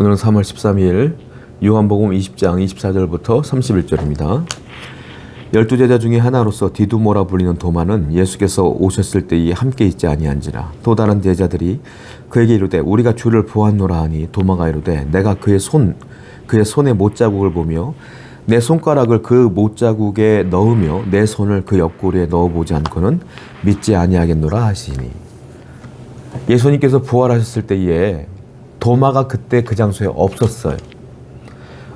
오늘은 3월 13일 요한복음 20장 24절부터 31절입니다. 12제자 중에 하나로서 디두모라 불리는 도마는 예수께서 오셨을 때에 함께 있지 아니한지라. 또 다른 제자들이 그에게 이르되 우리가 주를 보았노라 하니 도마가 이르되 내가 그의 손에 못자국을 보며 내 손가락을 그 못자국에 넣으며 내 손을 그 옆구리에 넣어보지 않고는 믿지 아니하겠노라 하시니. 예수님께서 부활하셨을 때에 도마가 그때 그 장소에 없었어요.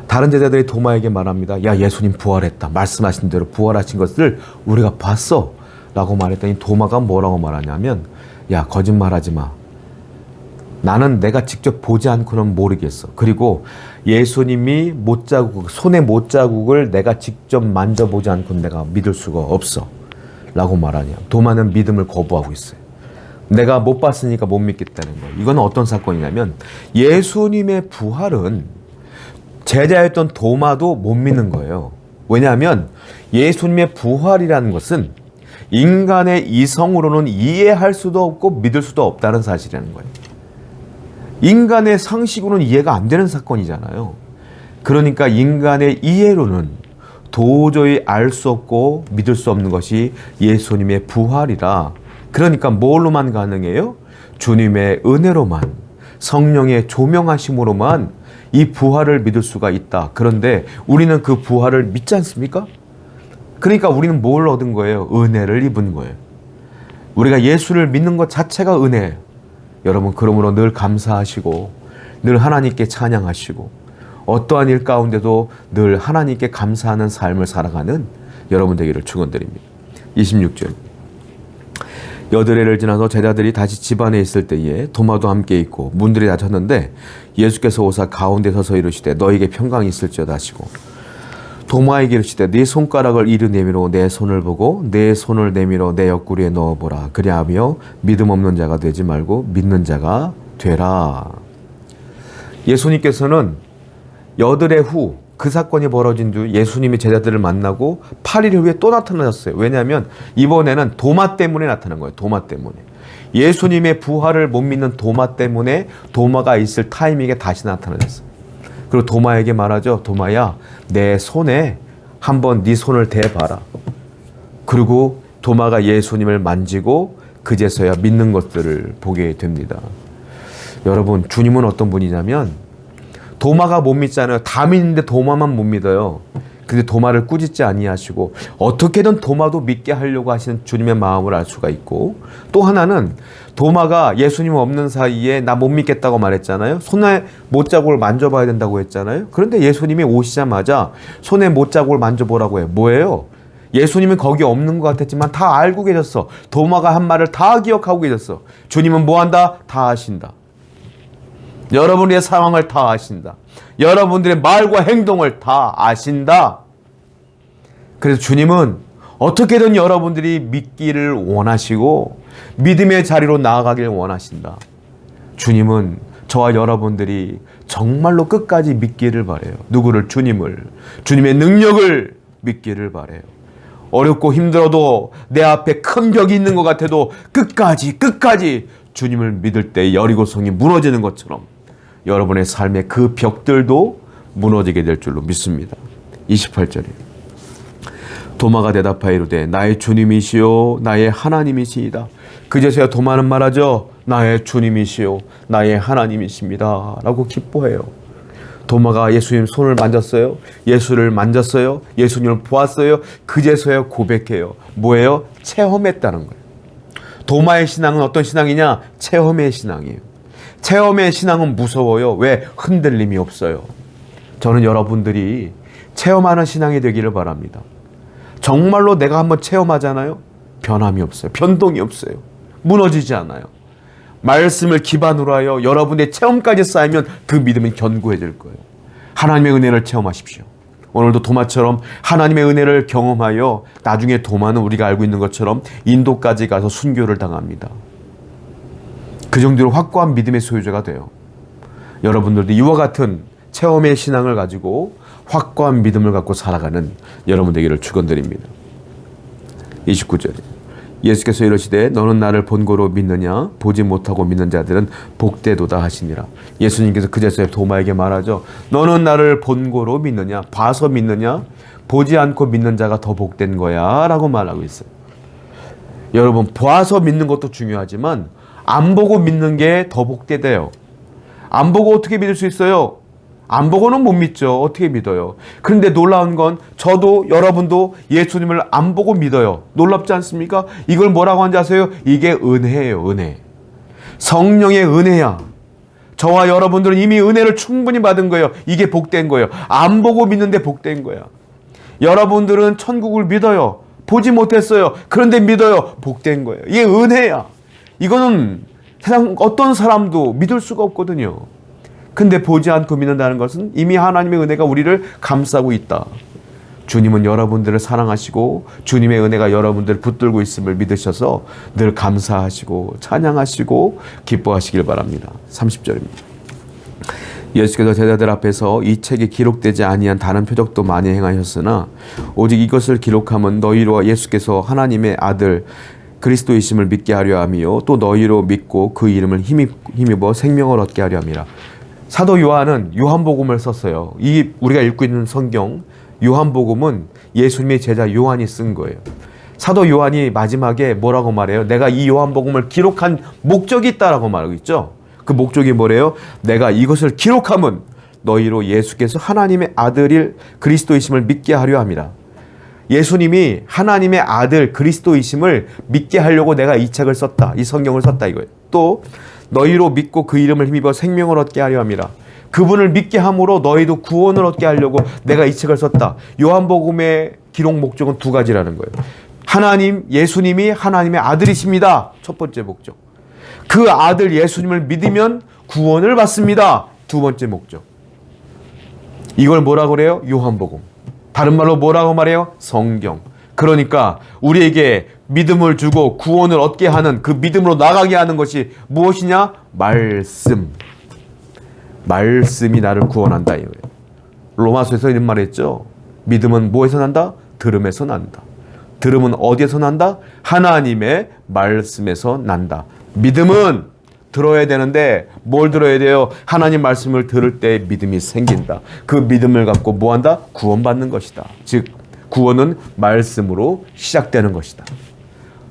다른 제자들이 도마에게 말합니다. 야, 예수님 부활했다. 말씀하신 대로 부활하신 것을 우리가 봤어. 라고 말했더니 도마가 뭐라고 말하냐면, 야, 거짓말하지 마. 나는 내가 직접 보지 않고는 모르겠어. 그리고 예수님이 손의 못자국을 내가 직접 만져보지 않고는 내가 믿을 수가 없어. 라고 말하냐. 도마는 믿음을 거부하고 있어요. 내가 못 봤으니까 못 믿겠다는 거예요. 이건 어떤 사건이냐면 예수님의 부활은 제자였던 도마도 못 믿는 거예요. 왜냐하면 예수님의 부활이라는 것은 인간의 이성으로는 이해할 수도 없고 믿을 수도 없다는 사실이라는 거예요. 인간의 상식으로는 이해가 안 되는 사건이잖아요. 그러니까 인간의 이해로는 도저히 알 수 없고 믿을 수 없는 것이 예수님의 부활이라. 그러니까 뭘로만 가능해요? 주님의 은혜로만, 성령의 조명하심으로만 이 부활을 믿을 수가 있다. 그런데 우리는 그 부활을 믿지 않습니까? 그러니까 우리는 뭘 얻은 거예요? 은혜를 입은 거예요. 우리가 예수를 믿는 것 자체가 은혜예요. 여러분, 그러므로 늘 감사하시고 늘 하나님께 찬양하시고 어떠한 일 가운데도 늘 하나님께 감사하는 삶을 살아가는 여러분 되기를 축원드립니다. 26절. 여드레를 지나서 제자들이 다시 집 안에 있을 때에 도마도 함께 있고 문들이 닫혔는데 예수께서 오사 가운데 서서 이르시되 너에게 평강이 있을지어다 하시고 도마에게 이르시되 네 손가락을 이르 내밀어 내 손을 보고 내 손을 내밀어 내 옆구리에 넣어보라. 그리하며 믿음 없는 자가 되지 말고 믿는 자가 되라. 예수님께서는 여드레 후 그 사건이 벌어진 뒤 예수님이 제자들을 만나고 8일 후에 또 나타나셨어요. 왜냐하면 이번에는 도마 때문에 나타난 거예요. 도마 때문에. 예수님의 부활을 못 믿는 도마 때문에 도마가 있을 타이밍에 다시 나타나셨어요. 그리고 도마에게 말하죠. 도마야, 내 손에 한번 네 손을 대봐라. 그리고 도마가 예수님을 만지고 그제서야 믿는 것들을 보게 됩니다. 여러분, 주님은 어떤 분이냐면 도마가 못 믿잖아요. 다 믿는데 도마만 못 믿어요. 근데 도마를 꾸짖지 아니하시고 어떻게든 도마도 믿게 하려고 하시는 주님의 마음을 알 수가 있고, 또 하나는 도마가 예수님 없는 사이에 나 못 믿겠다고 말했잖아요. 손에 못자국을 만져봐야 된다고 했잖아요. 그런데 예수님이 오시자마자 손에 못자국을 만져보라고 해요. 뭐예요? 예수님은 거기 없는 것 같았지만 다 알고 계셨어. 도마가 한 말을 다 기억하고 계셨어. 주님은 뭐 한다? 다 아신다. 여러분의 상황을 다 아신다. 여러분들의 말과 행동을 다 아신다. 그래서 주님은 어떻게든 여러분들이 믿기를 원하시고 믿음의 자리로 나아가길 원하신다. 주님은 저와 여러분들이 정말로 끝까지 믿기를 바라요. 누구를? 주님을. 주님의 능력을 믿기를 바라요. 어렵고 힘들어도 내 앞에 큰 벽이 있는 것 같아도 끝까지 주님을 믿을 때 여리고성이 무너지는 것처럼 여러분의 삶의 그 벽들도 무너지게 될 줄로 믿습니다. 28절이에요. 도마가 대답하여 이르되 나의 주님이시요 나의 하나님이시이다. 그제서야 도마는 말하죠. 나의 주님이시요 나의 하나님이십니다. 라고 기뻐해요. 도마가 예수님 손을 만졌어요. 예수를 만졌어요. 예수님을 보았어요. 그제서야 고백해요. 뭐예요? 체험했다는 거예요. 도마의 신앙은 어떤 신앙이냐? 체험의 신앙이에요. 체험의 신앙은 무서워요. 왜? 흔들림이 없어요. 저는 여러분들이 체험하는 신앙이 되기를 바랍니다. 정말로 내가 한번 체험하잖아요. 변함이 없어요. 변동이 없어요. 무너지지 않아요. 말씀을 기반으로 하여 여러분의 체험까지 쌓이면 그 믿음은 견고해질 거예요. 하나님의 은혜를 체험하십시오. 오늘도 도마처럼 하나님의 은혜를 경험하여 나중에 도마는 우리가 알고 있는 것처럼 인도까지 가서 순교를 당합니다. 그 정도로 확고한 믿음의 소유자가 돼요. 여러분들도 이와 같은 체험의 신앙을 가지고 확고한 믿음을 갖고 살아가는 여러분 되기를 축원드립니다. 29절. 예수께서 이러시되 너는 나를 본고로 믿느냐 보지 못하고 믿는 자들은 복되도다 하시니라. 예수님께서 그제서야 도마에게 말하죠. 너는 나를 본고로 믿느냐, 봐서 믿느냐, 보지 않고 믿는 자가 더 복된 거야 라고 말하고 있어요. 여러분, 봐서 믿는 것도 중요하지만 안 보고 믿는 게 더 복되대요. 안 보고 어떻게 믿을 수 있어요? 안 보고는 못 믿죠. 어떻게 믿어요? 그런데 놀라운 건 저도 여러분도 예수님을 안 보고 믿어요. 놀랍지 않습니까? 이걸 뭐라고 하는지 아세요? 이게 은혜예요. 은혜. 성령의 은혜야. 저와 여러분들은 이미 은혜를 충분히 받은 거예요. 이게 복된 거예요. 안 보고 믿는데 복된 거야. 여러분들은 천국을 믿어요. 보지 못했어요. 그런데 믿어요. 복된 거예요. 이게 은혜야. 이거는 세상 어떤 사람도 믿을 수가 없거든요. 근데 보지 않고 믿는다는 것은 이미 하나님의 은혜가 우리를 감싸고 있다. 주님은 여러분들을 사랑하시고 주님의 은혜가 여러분들을 붙들고 있음을 믿으셔서 늘 감사하시고 찬양하시고 기뻐하시길 바랍니다. 30절입니다. 예수께서 제자들 앞에서 이 책에 기록되지 아니한 다른 표적도 많이 행하셨으나 오직 이것을 기록함은 너희로 예수께서 하나님의 아들 그리스도이심을 믿게 하려 함이요 또 너희로 믿고 그 이름을 힘입어 생명을 얻게 하려 함이라. 사도 요한은 요한복음을 썼어요. 이 우리가 읽고 있는 성경 요한복음은 예수님의 제자 요한이 쓴 거예요. 사도 요한이 마지막에 뭐라고 말해요? 내가 이 요한복음을 기록한 목적이 있다라고 말하고 있죠. 그 목적이 뭐래요? 내가 이것을 기록함은 너희로 예수께서 하나님의 아들일 그리스도이심을 믿게 하려 함이라. 예수님이 하나님의 아들 그리스도이심을 믿게 하려고 내가 이 책을 썼다. 이 성경을 썼다 이거예요. 또 너희로 믿고 그 이름을 힘입어 생명을 얻게 하려 함이라. 그분을 믿게 함으로 너희도 구원을 얻게 하려고 내가 이 책을 썼다. 요한복음의 기록 목적은 두 가지라는 거예요. 하나님, 예수님이 하나님의 아들이십니다. 첫 번째 목적. 그 아들 예수님을 믿으면 구원을 받습니다. 두 번째 목적. 이걸 뭐라고 그래요? 요한복음. 다른 말로 뭐라고 말해요? 성경. 그러니까 우리에게 믿음을 주고 구원을 얻게 하는 그 믿음으로 나가게 하는 것이 무엇이냐? 말씀. 말씀이 나를 구원한다. 로마서에서 이런 말 했죠. 믿음은 뭐에서 난다? 들음에서 난다. 들음은 어디에서 난다? 하나님의 말씀에서 난다. 믿음은 들어야 되는데 뭘 들어야 돼요? 하나님 말씀을 들을 때 믿음이 생긴다. 그 믿음을 갖고 뭐한다? 구원받는 것이다. 즉 구원은 말씀으로 시작되는 것이다.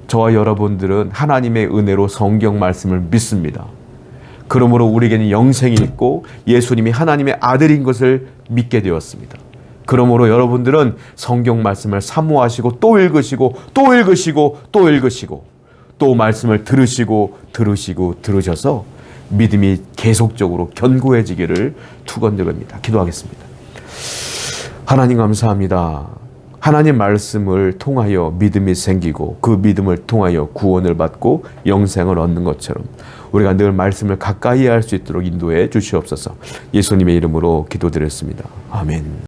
저와 여러분들은 하나님의 은혜로 성경 말씀을 믿습니다. 그러므로 우리에게는 영생이 있고 예수님이 하나님의 아들인 것을 믿게 되었습니다. 그러므로 여러분들은 성경 말씀을 사모하시고 또 읽으시고 또 읽으시고 또 읽으시고 또 말씀을 들으셔서 믿음이 계속적으로 견고해지기를 축원드립니다. 기도하겠습니다. 하나님 감사합니다. 하나님 말씀을 통하여 믿음이 생기고 그 믿음을 통하여 구원을 받고 영생을 얻는 것처럼 우리가 늘 말씀을 가까이 할 수 있도록 인도해 주시옵소서. 예수님의 이름으로 기도드렸습니다. 아멘.